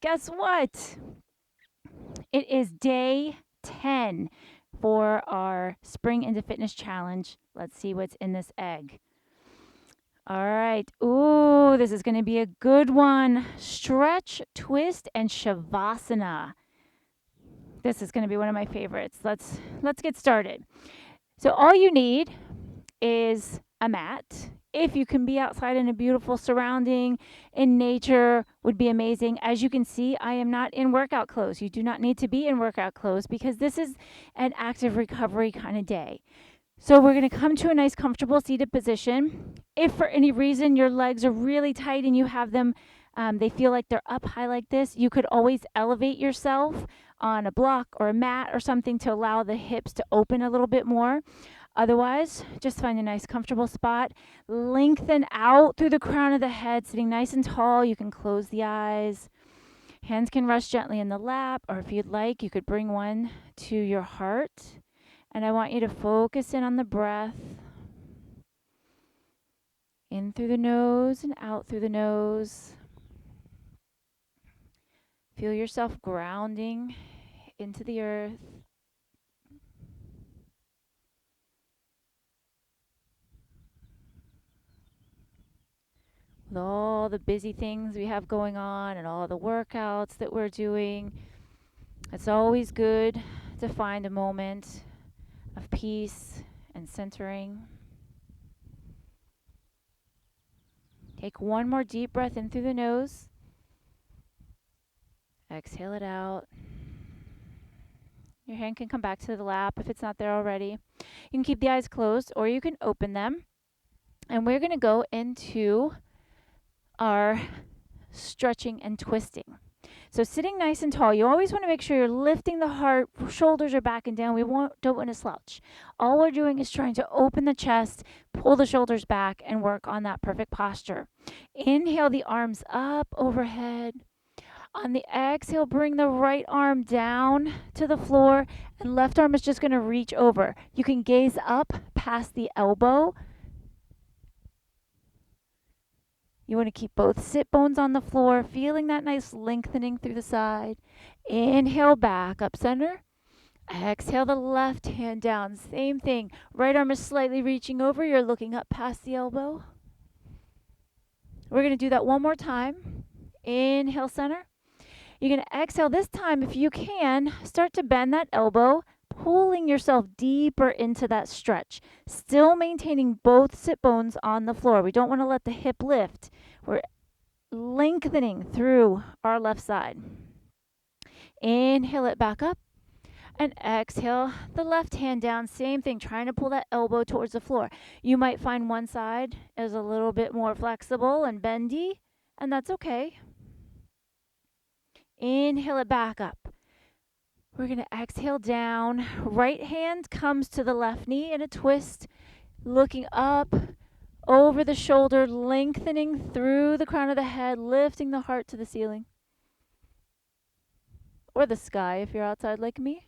guess what? It is day 10 for our Spring into Fitness Challenge. Let's see what's in this egg. All right. Ooh, this is going to be a good one. Stretch, twist, and Shavasana. This is going to be one of my favorites. Let's get started. So all you need is a mat. If you can be outside in a beautiful surrounding in nature would be amazing. As you can see, I am not in workout clothes. You do not need to be in workout clothes because this is an active recovery kind of day. So we're going to come to a nice comfortable seated position. If for any reason your legs are really tight and you have them, they feel like they're up high like this, you could always elevate yourself on a block or a mat or something to allow the hips to open a little bit more. Otherwise, just find a nice comfortable spot. Lengthen out through the crown of the head, sitting nice and tall. You can close the eyes. Hands can rest gently in the lap, or if you'd like, you could bring one to your heart. And I want you to focus in on the breath. In through the nose and out through the nose. Feel yourself grounding into the earth. With all the busy things we have going on and all the workouts that we're doing, it's always good to find a moment of peace and centering. Take one more deep breath in through the nose. Exhale it out. Your hand can come back to the lap if it's not there already. You can keep the eyes closed or you can open them. And we're going to go into our stretching and twisting. So sitting nice and tall, you always want to make sure you're lifting the heart, shoulders are back and down. Don't want to slouch. All we're doing is trying to open the chest, pull the shoulders back, and work on that perfect posture. Inhale the arms up overhead. On the exhale, bring the right arm down to the floor, and left arm is just going to reach over. You can gaze up past the elbow. You want to keep both sit bones on the floor, feeling that nice lengthening through the side. Inhale back, up center. Exhale the left hand down. Same thing. Right arm is slightly reaching over. You're looking up past the elbow. We're going to do that one more time. Inhale center. You're going to exhale this time, if you can, start to bend that elbow, pulling yourself deeper into that stretch. Still maintaining both sit bones on the floor. We don't want to let the hip lift. We're lengthening through our left side. Inhale it back up. And exhale the left hand down. Same thing, trying to pull that elbow towards the floor. You might find one side is a little bit more flexible and bendy, and that's okay. Inhale it back up. We're going to exhale down. Right hand comes to the left knee in a twist, looking up over the shoulder, lengthening through the crown of the head, lifting the heart to the ceiling. Or the sky if you're outside like me.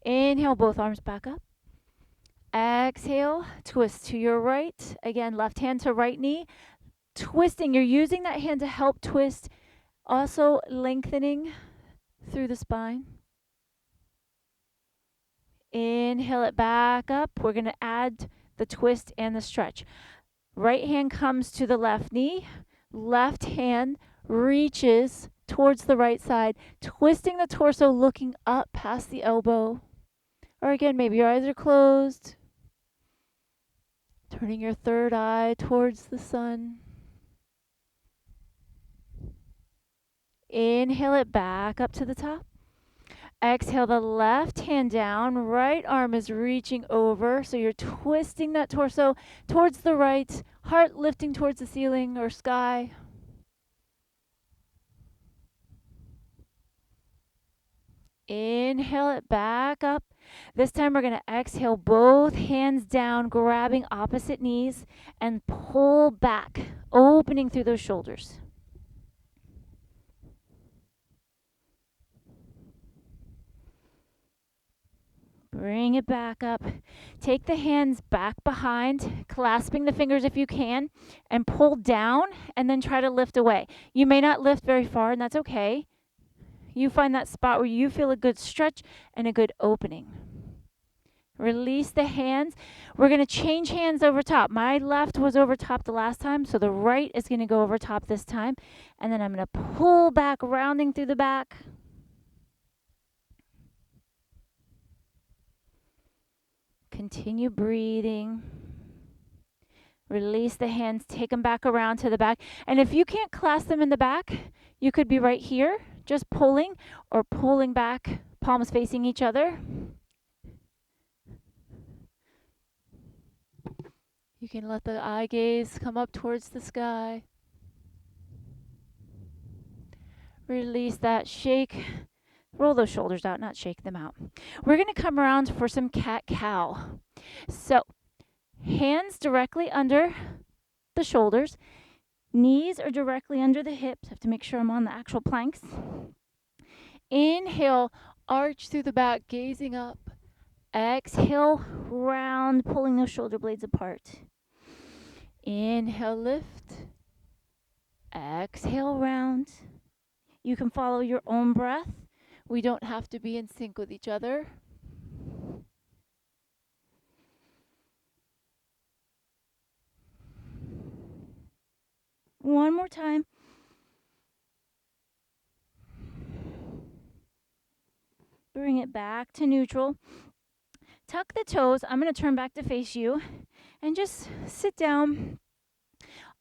Inhale, both arms back up. Exhale, twist to your right. Again, left hand to right knee. Twisting, you're using that hand to help twist, also lengthening through the spine. Inhale it back up. We're going to add the twist and the stretch. Right hand comes to the left knee. Left hand reaches towards the right side, twisting the torso, looking up past the elbow. Or again, maybe your eyes are closed. Turning your third eye towards the sun. Inhale it back up to the top. Exhale the left hand down. Right arm is reaching over. So you're twisting that torso towards the right. Heart lifting towards the ceiling or sky. Inhale it back up. This time we're going to exhale both hands down, grabbing opposite knees, and pull back, opening through those shoulders. Bring it back up. Take the hands back behind, clasping the fingers if you can, and pull down, and then try to lift away. You may not lift very far, and that's okay. You find that spot where you feel a good stretch and a good opening. Release the hands. We're going to change hands over top. My left was over top the last time, so the right is going to go over top this time. And then I'm going to pull back, rounding through the back. Continue breathing. Release the hands, take them back around to the back. And if you can't clasp them in the back, you could be right here, just pulling or pulling back, palms facing each other. You can let the eye gaze come up towards the sky. Release that, shake. Roll those shoulders out, not shake them out. We're going to come around for some cat-cow. So, hands directly under the shoulders. Knees are directly under the hips. I have to make sure I'm on the actual planks. Inhale, arch through the back, gazing up. Exhale, round, pulling those shoulder blades apart. Inhale, lift. Exhale, round. You can follow your own breath. We don't have to be in sync with each other. One more time. Bring it back to neutral. Tuck the toes. I'm going to turn back to face you and just sit down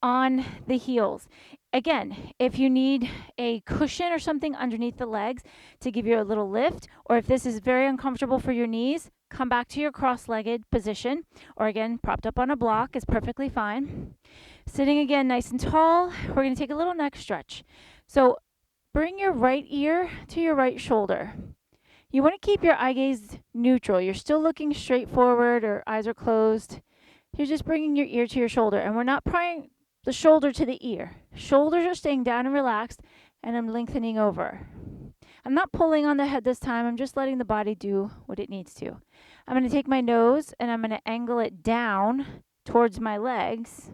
on the heels. Again, if you need a cushion or something underneath the legs to give you a little lift, or if this is very uncomfortable for your knees, come back to your cross-legged position, or again, propped up on a block is perfectly fine. Sitting again nice and tall, we're going to take a little neck stretch. So bring your right ear to your right shoulder. You want to keep your eye gaze neutral. You're still looking straight forward or eyes are closed. You're just bringing your ear to your shoulder, and we're not prying the shoulder to the ear. Shoulders are staying down and relaxed, and I'm lengthening over. I'm not pulling on the head this time. I'm just letting the body do what it needs to. I'm going to take my nose, and I'm going to angle it down towards my legs,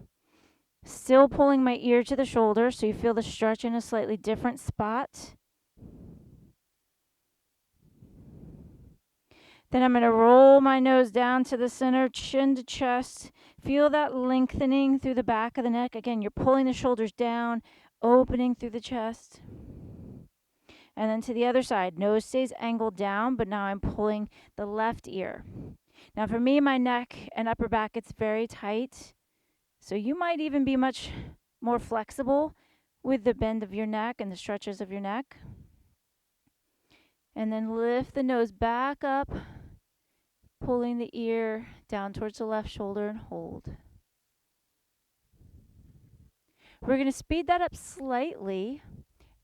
still pulling my ear to the shoulder so you feel the stretch in a slightly different spot. Then I'm going to roll my nose down to the center, chin to chest. Feel that lengthening through the back of the neck. Again, you're pulling the shoulders down, opening through the chest. And then to the other side, nose stays angled down, but now I'm pulling the left ear. Now for me, my neck and upper back, it's very tight. So you might even be much more flexible with the bend of your neck and the stretches of your neck. And then lift the nose back up, pulling the ear down towards the left shoulder and hold. We're going to speed that up slightly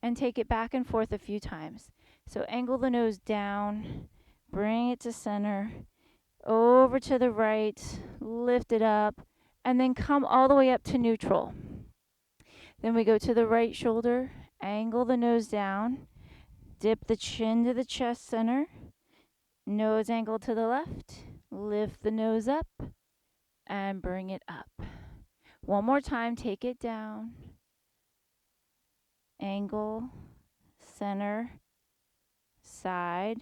and take it back and forth a few times. So angle the nose down, bring it to center, over to the right, lift it up, and then come all the way up to neutral. Then we go to the right shoulder, angle the nose down, dip the chin to the chest center, nose angle to the left, lift the nose up, and bring it up. One more time, take it down, angle, center, side,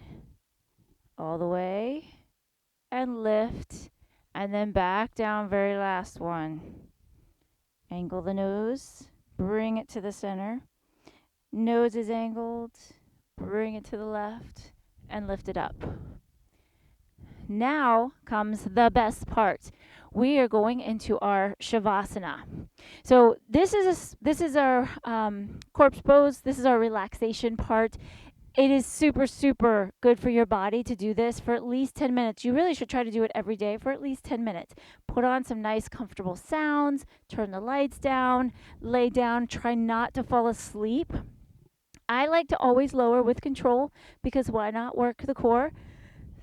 all the way, and lift, and then back down, very last one. Angle the nose, bring it to the center, nose is angled, bring it to the left, and lift it up. Now comes the best part. We are going into our Shavasana. So this is our corpse pose. This is our relaxation part. It is super, super good for your body to do this for at least 10 minutes. You really should try to do it every day for at least 10 minutes. Put on some nice, comfortable sounds, turn the lights down, lay down, try not to fall asleep. I like to always lower with control because why not work the core?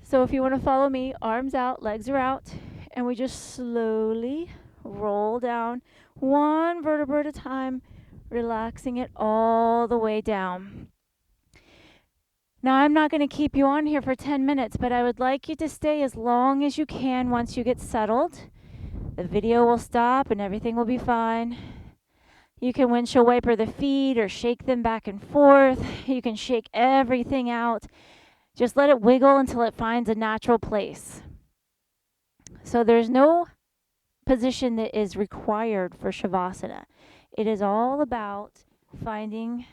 So if you want to follow me, arms out, legs are out, and we just slowly roll down one vertebra at a time, relaxing it all the way down. Now, I'm not going to keep you on here for 10 minutes, but I would like you to stay as long as you can once you get settled. The video will stop and everything will be fine. You can windshield wiper the feet or shake them back and forth. You can shake everything out. Just let it wiggle until it finds a natural place. So there's no position that is required for Shavasana. It is all about finding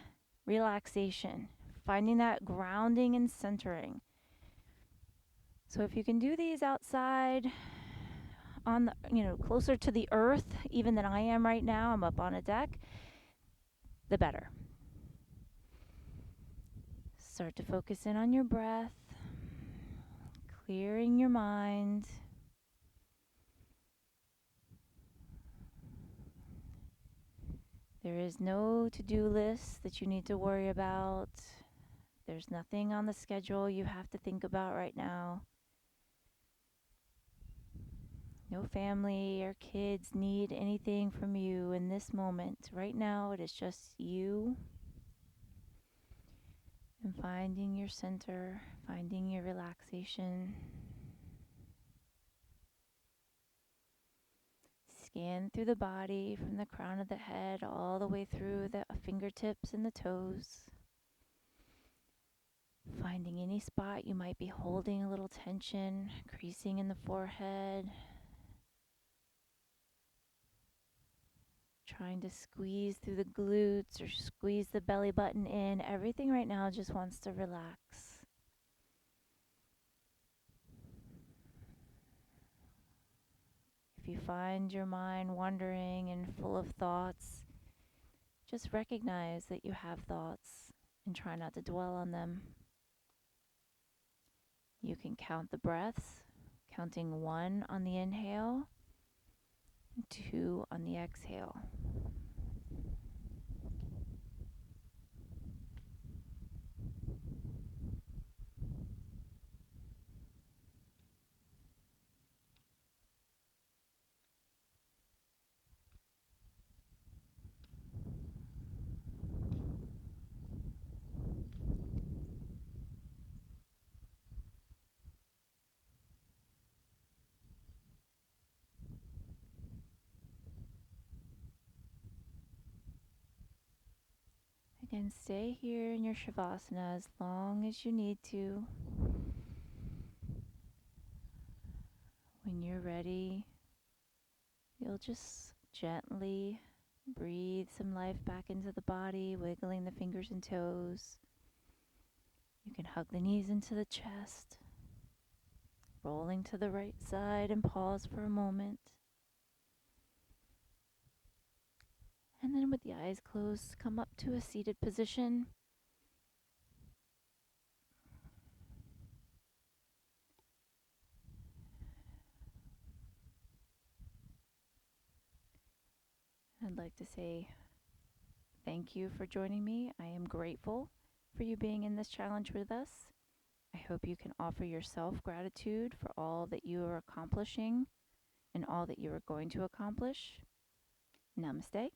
relaxation, finding that grounding and centering. So if you can do these outside on the, closer to the earth even than I am right now, I'm up on a deck, the better. Start to focus in on your breath, clearing your mind. There is no to-do list that you need to worry about. There's nothing on the schedule you have to think about right now. No family or kids need anything from you in this moment. Right now, it is just you and finding your center, finding your relaxation. Scan through the body from the crown of the head all the way through the fingertips and the toes. Finding any spot you might be holding a little tension, creasing in the forehead. Trying to squeeze through the glutes or squeeze the belly button in. Everything right now just wants to relax. If you find your mind wandering and full of thoughts, just recognize that you have thoughts and try not to dwell on them. You can count the breaths, counting 1 on the inhale, 2 on the exhale. Again, stay here in your Shavasana as long as you need to. When you're ready, you'll just gently breathe some life back into the body, wiggling the fingers and toes. You can hug the knees into the chest, rolling to the right side and pause for a moment. And then with the eyes closed, come up to a seated position. I'd like to say thank you for joining me. I am grateful for you being in this challenge with us. I hope you can offer yourself gratitude for all that you are accomplishing and all that you are going to accomplish. Namaste.